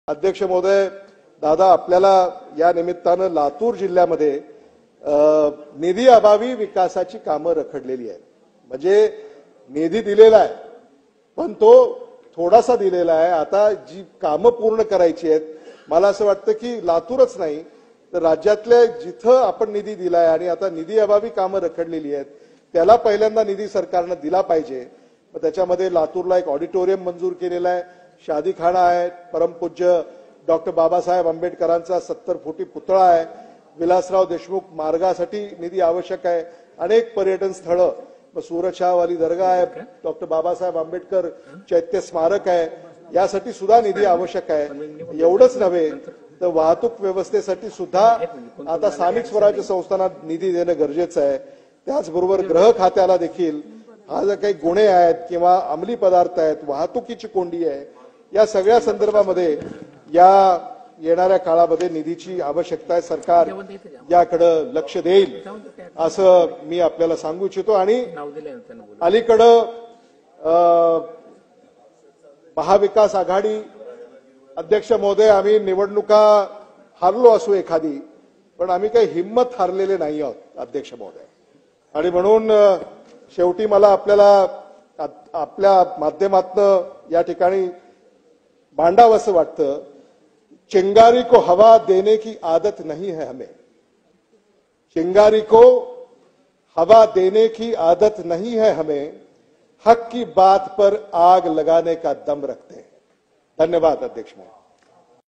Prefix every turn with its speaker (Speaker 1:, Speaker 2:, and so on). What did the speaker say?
Speaker 1: अध्यक्ष महोदय, दादा आपल्याला या निमित्तानं लातूर जिल्ह्यामध्ये निधी अभावी विकासाची कामं रखडलेली आहेत। म्हणजे निधी दिलेला आहे पण तो थोडासा दिलेला आहे। आता जी कामं पूर्ण करायची आहेत, मला असं वाटतं की लातूरच नाही तर राज्यातले जिथं आपण निधी दिलाय आणि आता निधी अभावी कामं रखडलेली आहेत त्याला पहिल्यांदा निधी सरकारने दिला पाहिजे। मग त्याच्यामध्ये लातूरला एक ऑडिटोरियम मंजूर केलेला आहे, शादीखाना आहे, परमपूज्य डॉक्टर बाबासाहेब आंबेडकरांचा 70 फुटी पुतळा आहे, विलासराव देशमुख मार्गासाठी निधी आवश्यक आहे, अनेक पर्यटन स्थळं, सूरजशाहवाली दर्गा आहे, डॉक्टर बाबासाहेब आंबेडकर चैत्य स्मारक आहे, यासाठी सुद्धा निधी आवश्यक आहे। एवढंच नव्हे तर वाहतूक व्यवस्थेसाठी सुद्धा आता स्थानिक स्वराज्य संस्थांना निधी देणं गरजेचं आहे। त्याचबरोबर गृह खात्याला देखील हा जे काही गुन्हे आहेत किंवा अंमली पदार्थ आहेत, वाहतुकीची कोंडी आहे, या सगळ्या संदर्भामध्ये या येणाऱ्या काळामध्ये निधीची आवश्यकता आहे। सरकार याकडे लक्ष देईल असं मी आपल्याला सांगू इच्छितो। आणि अलीकडं महाविकास आघाडी अध्यक्ष महोदय, आम्ही निवडणुका हारलो असू एखादी, पण आम्ही काही हिम्मत हारलेले नाही आहोत अध्यक्ष महोदय। आणि म्हणून शेवटी मला आपल्या माध्यमातून या ठिकाणी मांडावंसं वाटतं, चिंगारी को हवा देने की आदत नहीं है हमें, चिंगारी को हवा देने की आदत नहीं है हमें, हक की बात पर आग लगाने का दम रखते हैं। धन्यवाद अध्यक्ष महोदय।